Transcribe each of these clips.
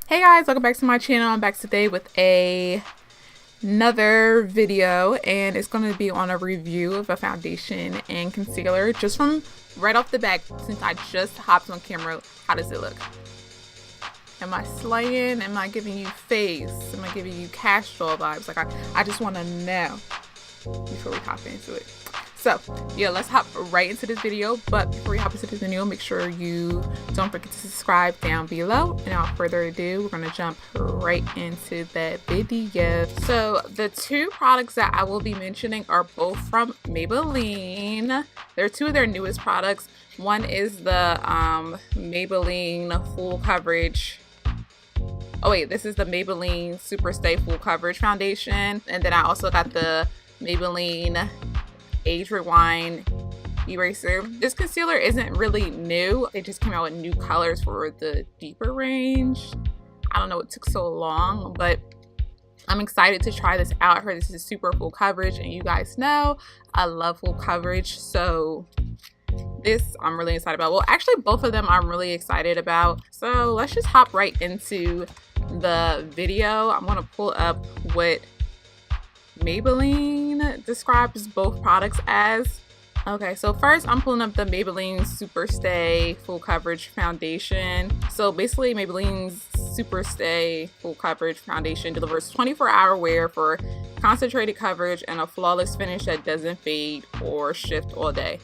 Hey guys, welcome back to my channel. I'm back today with another video, and it's going to be on a review of a foundation and concealer. Just from right off the bat, since I just hopped on camera, how does it look? Am I slaying? Am I giving you face? Am I giving you cash doll vibes? Like I just want to know before we hop into it. So yeah, let's hop right into this video. But before we hop into this video, make sure you don't forget to subscribe down below. And without further ado, we're gonna jump right into that video. So the two products that I will be mentioning are both from Maybelline. They're two of their newest products. One is the Maybelline Full Coverage. Oh wait, this is the Maybelline Superstay Full Coverage Foundation. And then I also got the Maybelline Age Rewind Eraser. This concealer isn't really new. They just came out with new colors for the deeper range. I don't know what took so long, but I'm excited to try this out. I heard this is super full coverage, and you guys know I love full coverage, so this I'm really excited about. Well, actually both of them I'm really excited about. So let's just hop right into the video. I'm gonna pull up what Maybelline describes both products as. Okay, so first I'm pulling up the Maybelline Superstay Full Coverage Foundation. So basically Maybelline's Superstay Full Coverage Foundation delivers 24-hour wear for concentrated coverage and a flawless finish that doesn't fade or shift all day.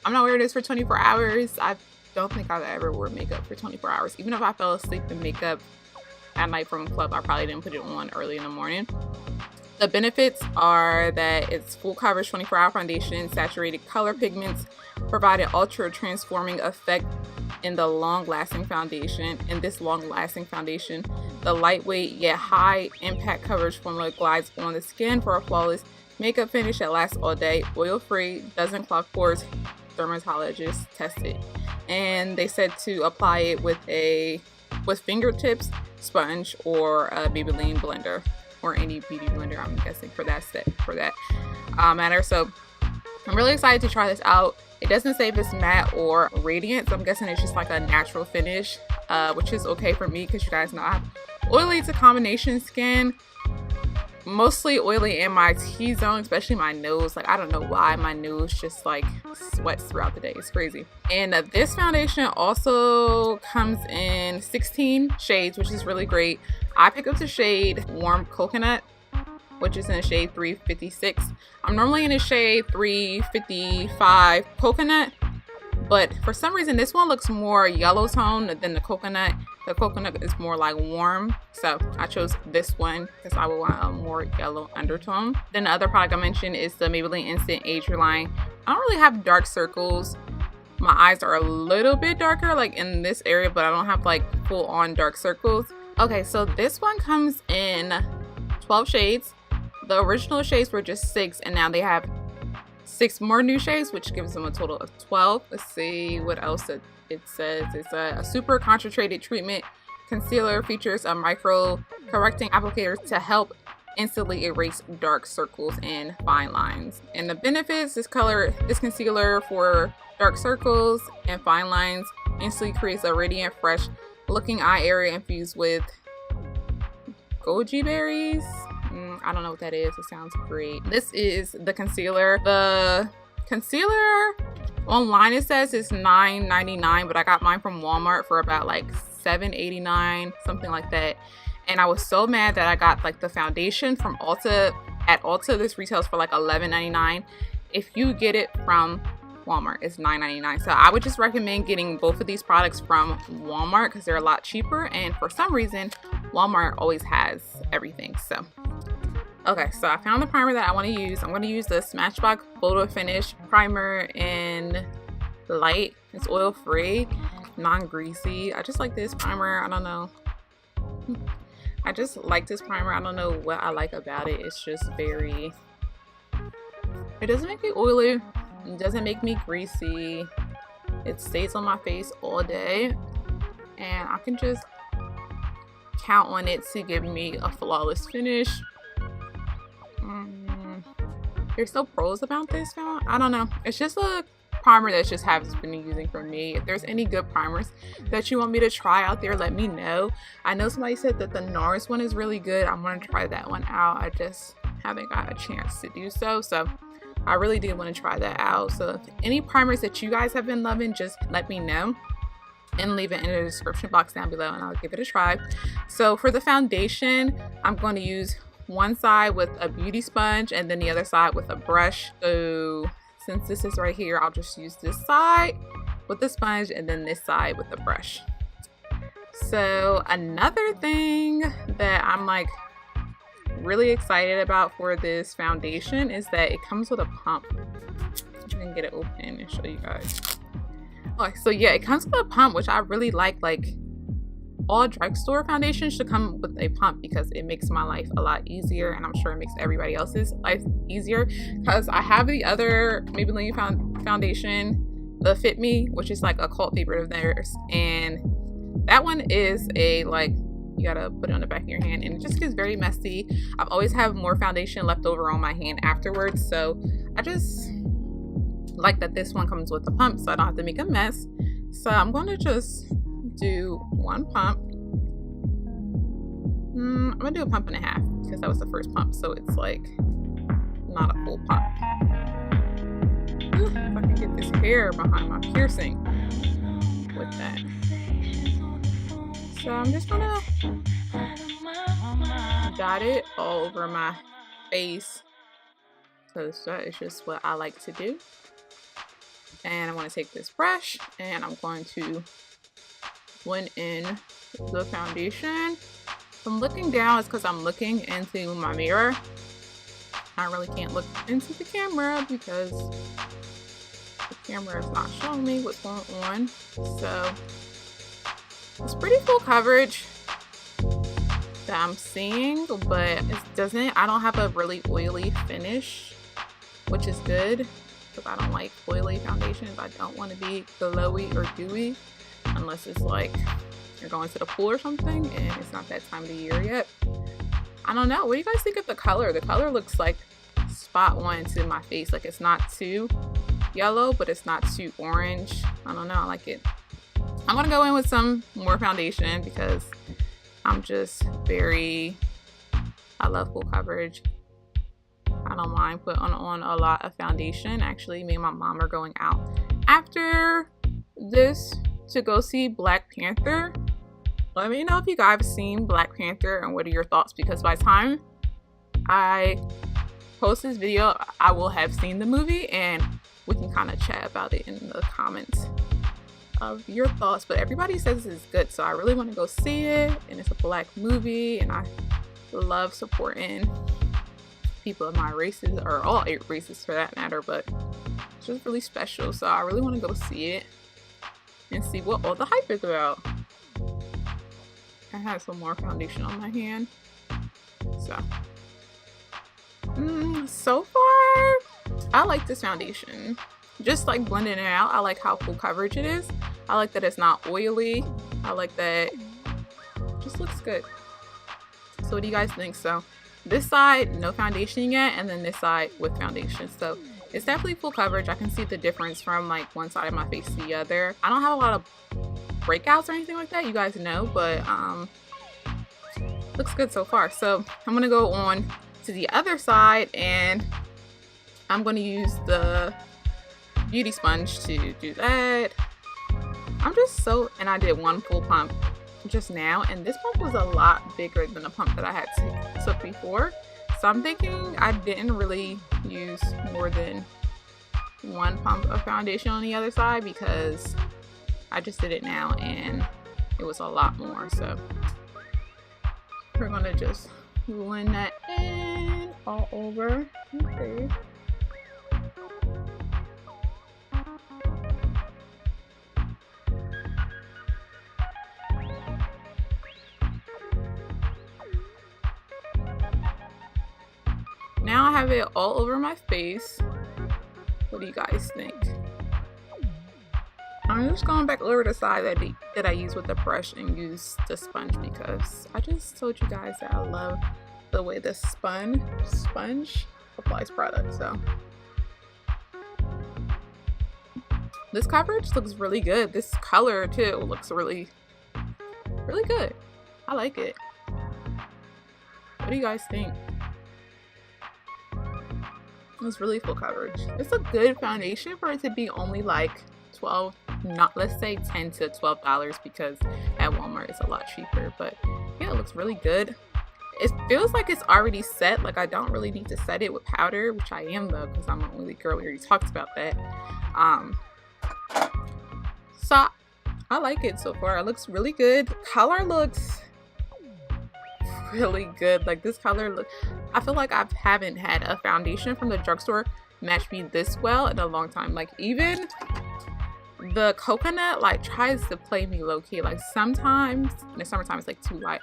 I'm not wearing this for 24 hours. I don't think I've ever wore makeup for 24 hours. Even if I fell asleep in makeup at night from a club, I probably didn't put it on early in the morning. The benefits are that it's full coverage 24-hour foundation, saturated color pigments, provide an ultra transforming effect in the long-lasting foundation. In this long-lasting foundation, the lightweight yet high impact coverage formula glides on the skin for a flawless makeup finish that lasts all day, oil-free, doesn't clog pores, dermatologists tested. And they said to apply it with fingertips, sponge, or a Maybelline blender, or any beauty blender, I'm guessing, for that matter. So I'm really excited to try this out. It doesn't say if it's matte or radiant, so I'm guessing it's just like a natural finish, which is okay for me because you guys know I have oily to combination skin, mostly oily in my T-zone, especially my nose. Like, I don't know why my nose just like sweats throughout the day. It's crazy. And this foundation also comes in 16 shades, which is really great. I pick up the shade Warm Coconut, which is in shade 356. I'm normally in a shade 355 Coconut, but for some reason this one looks more yellow tone than the coconut. The coconut is more like warm, so I chose this one because I would want a more yellow undertone. Then the other product I mentioned is the Maybelline Instant Age Rewind. I don't really have dark circles. My eyes are a little bit darker, like in this area, but I don't have like full on dark circles. Okay, so this one comes in 12 shades. The original shades were just 6, and now they have 6 more new shades, which gives them a total of 12. Let's see what else it says. It's a super concentrated treatment concealer, features a micro correcting applicator to help instantly erase dark circles and fine lines. And the benefits: this concealer for dark circles and fine lines instantly creates a radiant, fresh looking eye area infused with goji berries. I don't know what that is. It sounds great. This is the concealer. The concealer online, it says it's $9.99, but I got mine from Walmart for about like $7.89, something like that. And I was so mad that I got like the foundation from Ulta. At Ulta, this retails for like $11.99. If you get it from Walmart, it's $9.99. So I would just recommend getting both of these products from Walmart because they're a lot cheaper, and for some reason Walmart always has everything. So okay, so I found the primer that I want to use. I'm going to use the Smashbox Photo Finish Primer in Light. It's oil free, non-greasy. I just like this primer. I don't know, I just like this primer. I don't know what I like about it. It's just very, it doesn't make me oily, it doesn't make me greasy. It stays on my face all day, and I can just count on it to give me a flawless finish. There's no pros about this, I don't know. It's just a primer that just has been using for me. If there's any good primers that you want me to try out there, let me know. I know somebody said that the NARS one is really good. I'm gonna try that one out. I just haven't got a chance to do so. So I really did want to try that out. So if any primers that you guys have been loving, just let me know and leave it in the description box down below and I'll give it a try. So for the foundation, I'm going to use one side with a beauty sponge and then the other side with a brush. So since this is right here, I'll just use this side with the sponge and then this side with the brush. So another thing that I'm like really excited about for this foundation is that it comes with a pump. I can get it open and show you guys. Okay, so yeah, it comes with a pump, which I really like. Like, all drugstore foundations should come with a pump because it makes my life a lot easier, and I'm sure it makes everybody else's life easier. Because I have the other Maybelline foundation, the Fit Me, which is like a cult favorite of theirs, and that one is a like, you gotta put it on the back of your hand and it just gets very messy. I've always have more foundation left over on my hand afterwards, so I just like that this one comes with a pump so I don't have to make a mess. So I'm going to just do one pump. I'm gonna do a pump and a half because that was the first pump, so it's like not a full pump. Ooh, if I can get this hair behind my piercing with that. So I'm just gonna dot it all over my face because that is just what I like to do. And I'm going to take this brush and I'm going to blend in the foundation. If I'm looking down, it's because I'm looking into my mirror. I really can't look into the camera because the camera is not showing me what's going on. So it's pretty full coverage that I'm seeing, but it doesn't, I don't have a really oily finish, which is good because I don't like oily foundations. I don't want to be glowy or dewy unless it's like you're going to the pool or something and it's not that time of the year yet. I don't know. What do you guys think of the color? The color looks like spot on to my face. Like, it's not too yellow, but it's not too orange. I don't know. I like it. I'm gonna go in with some more foundation because I'm just I love full coverage. I don't mind putting on a lot of foundation. Actually, me and my mom are going out after this to go see Black Panther. Let me know if you guys have seen Black Panther and what are your thoughts, because by the time I post this video, I will have seen the movie and we can kind of chat about it in the comments of your thoughts. But everybody says it's good, so I really want to go see it, and it's a Black movie and I love supporting people of my races, or all 8 races for that matter, but it's just really special, so I really want to go see it and see what all the hype is about. I have some more foundation on my hand, so so far I like this foundation. Just like blending it out, I like how full coverage it is. I like that it's not oily. I like that it just looks good. So what do you guys think? So this side, no foundation yet, and then this side with foundation. So it's definitely full coverage. I can see the difference from like one side of my face to the other. I don't have a lot of breakouts or anything like that, you guys know, but looks good so far. So I'm gonna go on to the other side and I'm gonna use the beauty sponge to do that. And I did one full pump just now, and this pump was a lot bigger than the pump that I had took before, so I'm thinking I didn't really use more than one pump of foundation on the other side because I just did it now and it was a lot more. So we're gonna just blend that in all over. Okay. Now I have it all over my face. What do you guys think? I'm just going back over the side that I use with the brush and use the sponge because I just told you guys that I love the way the sponge applies product. So This coverage looks really good. This color too looks really good. I like it. What do you guys think? It's really full coverage. It's a good foundation for it to be only like 12, not let's say $10 to $12, because at Walmart it's a lot cheaper. But yeah, it looks really good. It feels like it's already set. Like I don't really need to set it with powder, which I am though, because I'm the only girl who already talked about that. So I like it so far. It looks really good. Color looks really good. Like this color look, I feel like I haven't had a foundation from the drugstore match me this well in a long time. Like even the coconut like tries to play me low-key. Like sometimes in the summertime it's like too light,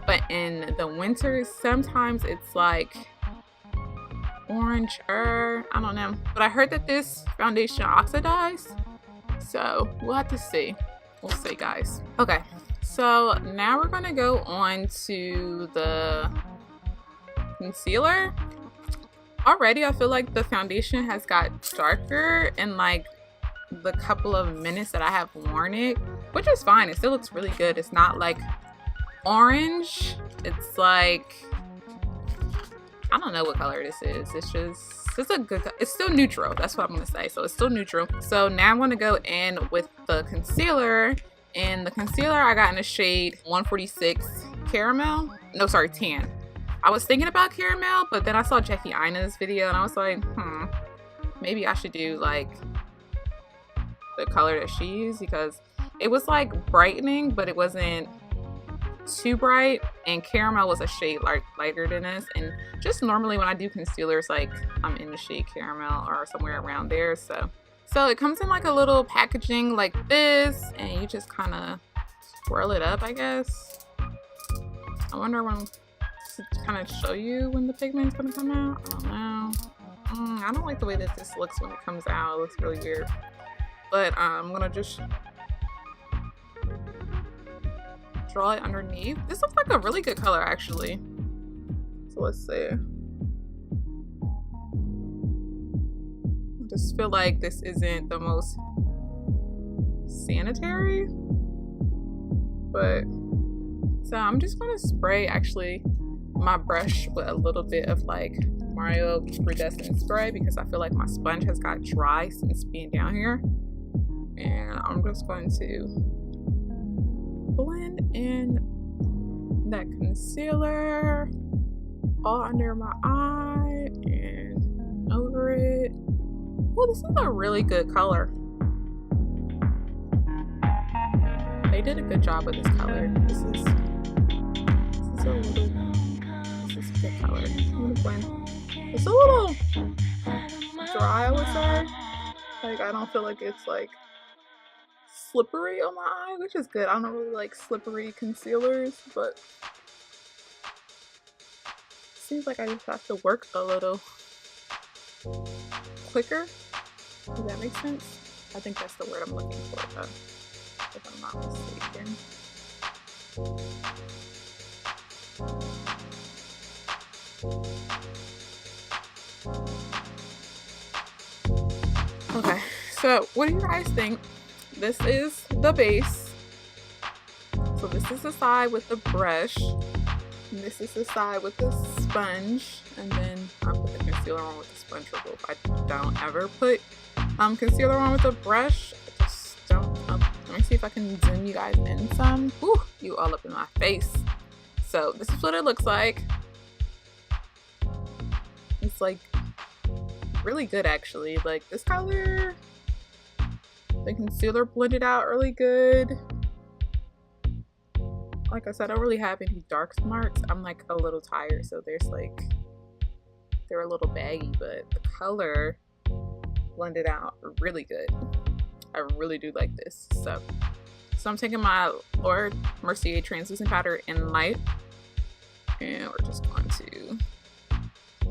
but in the winter sometimes it's like orange, I don't know. But I heard that this foundation oxidized, so we'll have to see. We'll see, guys. Okay, so now we're gonna go on to the concealer. Already I feel like the foundation has got darker in like the couple of minutes that I have worn it, which is fine. It still looks really good. It's not like orange. It's like, I don't know what color this is. It's a good, it's still neutral. That's what I'm gonna say. So it's still neutral. So now I'm gonna go in with the concealer, and the concealer I got in the shade 146 caramel. No, sorry, tan. I was thinking about caramel, but then I saw Neka Haynes' video and I was like, maybe I should do like the color that she used, because it was like brightening, but it wasn't too bright, and caramel was a shade lighter than this. And just normally when I do concealers, like I'm in the shade caramel or somewhere around there. So it comes in like a little packaging like this, and you just kind of swirl it up, I guess. I wonder when to kind of show you when the pigment's gonna come out. I don't know. I don't like the way that this looks when it comes out. It looks really weird. But I'm gonna just draw it underneath. This looks like a really good color actually. So let's see. I just feel like this isn't the most sanitary, but so I'm just gonna spray actually my brush with a little bit of like Mario Iridescent spray, because I feel like my sponge has got dry since being down here. And I'm just going to blend in that concealer all under my eye and over it. Oh, this is a really good color. They did a good job with this color. This is a good color. I'm gonna blend. It's a little dry, I would say. Like I don't feel like it's like slippery on my eye, which is good. I don't really like slippery concealers, but it seems like I just have to work a little quicker. Does that make sense? I think that's the word I'm looking for, though, if I'm not mistaken. Okay, so what do you guys think? This is the base. So this is the side with the brush. And this is the side with the sponge. And then I put the concealer on with the sponge for both. I don't ever put concealer on with a brush. I just don't. Let me see if I can zoom you guys in some. Whew, you all up in my face. So this is what it looks like. It's like really good actually. Like this color, the concealer blended out really good. Like I said, I don't really have any dark marks. I'm like a little tired, so there's like, they're a little baggy, but the color blended out really good. I really do like this. So I'm taking my Laura Mercier translucent powder in light, and we're just going to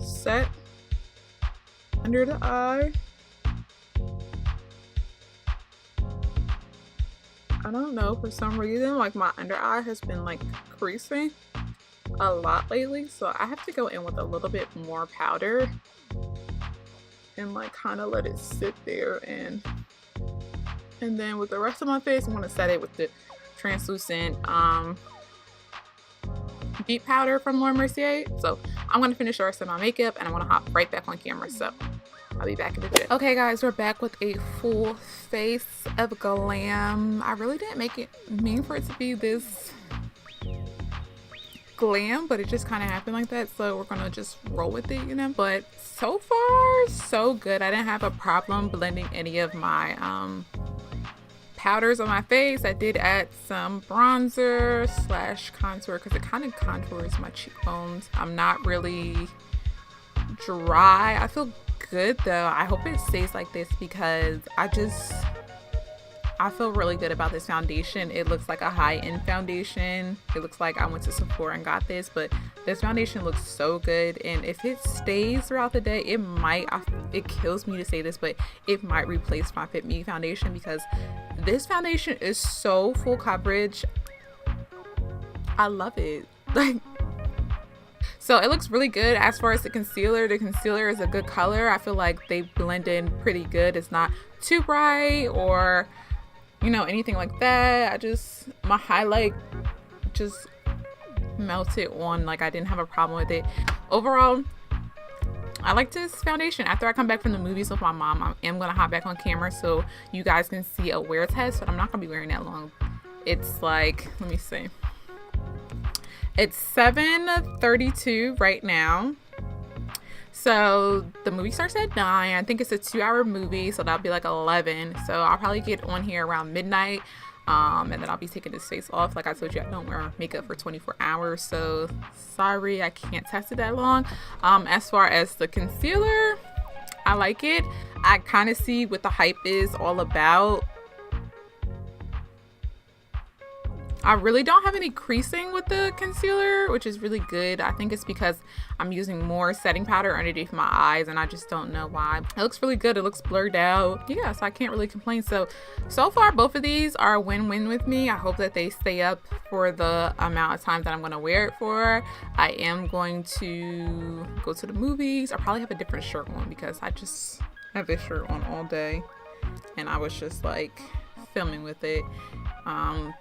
set under the eye. I don't know, for some reason like my under eye has been like creasing a lot lately, so I have to go in with a little bit more powder and like kind of let it sit there and And then with the rest of my face, I'm going to set it with the translucent beet powder from Laura Mercier. So I'm going to finish the rest of my makeup and I'm going to hop right back on camera. So I'll be back in a bit. Okay guys, we're back with a full face of glam. I really didn't mean for it to be this glam, but it just kind of happened like that, so we're gonna just roll with it, you know. But so far so good. I didn't have a problem blending any of my powders on my face. I did add some bronzer slash contour because it kind of contours my cheekbones. I'm not really dry. I feel good though. I hope it stays like this because I feel really good about this foundation. It looks like a high-end foundation. It looks like I went to Sephora and got this, but this foundation looks so good. And if it stays throughout the day, it kills me to say this, but it might replace my Fit Me foundation because this foundation is so full coverage. I love it. Like, so it looks really good. As far as the concealer is a good color. I feel like they blend in pretty good. It's not too bright or, you know, anything like that. My highlight just melted on, like I didn't have a problem with it. Overall, I like this foundation. After I come back from the movies with my mom, I am gonna hop back on camera so you guys can see a wear test, but I'm not gonna be wearing that long. It's like, let me see. It's 7:32 right now. So the movie starts at 9. I think it's a 2-hour movie, so that'll be like 11. So I'll probably get on here around midnight. And then I'll be taking this face off. Like I told you, I don't wear makeup for 24 hours. So sorry, I can't test it that long. As far as the concealer, I like it. I kind of see what the hype is all about. I really don't have any creasing with the concealer, which is really good. I think it's because I'm using more setting powder underneath my eyes and I just don't know why. It looks really good. It looks blurred out. Yeah, so I can't really complain. So far both of these are a win-win with me. I hope that they stay up for the amount of time that I'm going to wear it for. I am going to go to the movies. I'll probably have a different shirt on because I just have this shirt on all day and I was just like filming with it.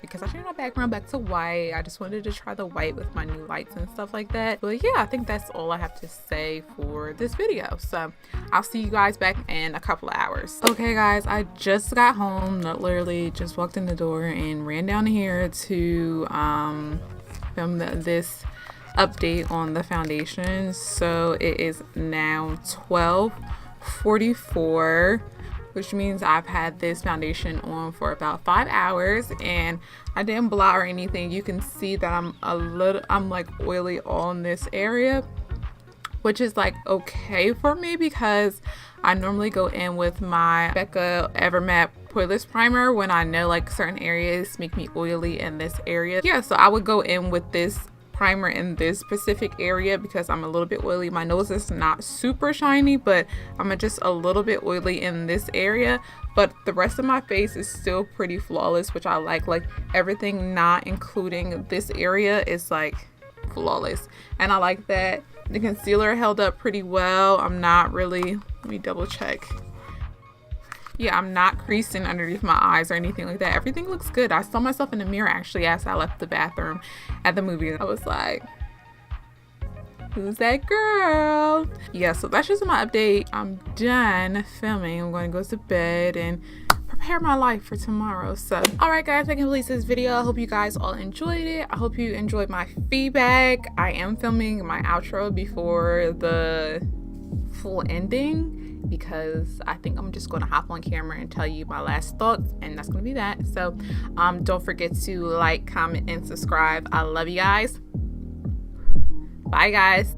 Because I changed my background back to white. I just wanted to try the white with my new lights and stuff like that. But yeah, I think that's all I have to say for this video. So I'll see you guys back in a couple of hours. Okay guys, I just got home. Literally just walked in the door and ran down here to film this update on the foundation. So it is now 12:44. Which means I've had this foundation on for about 5 hours and I didn't blot or anything. You can see that I'm like oily on this area, which is like okay for me because I normally go in with my Becca Evermatte Poreless Primer when I know like certain areas make me oily in this area. Yeah, so I would go in with this primer in this specific area because I'm a little bit oily. My nose is not super shiny, but I'm just a little bit oily in this area, but the rest of my face is still pretty flawless, which I like everything not including this area is like flawless, and I like that. The concealer held up pretty well. I'm not really, let me double check. Yeah, I'm not creasing underneath my eyes or anything like that. Everything looks good. I saw myself in the mirror actually as I left the bathroom at the movie. I was like, who's that girl? Yeah, so that's just my update. I'm done filming. I'm going to go to bed and prepare my life for tomorrow. So alright guys, that completes this video. I hope you guys all enjoyed it. I hope you enjoyed my feedback. I am filming my outro before the full ending because I think I'm just going to hop on camera and tell you my last thoughts, and that's going to be that. So don't forget to like, comment, and subscribe. I love you guys. Bye guys.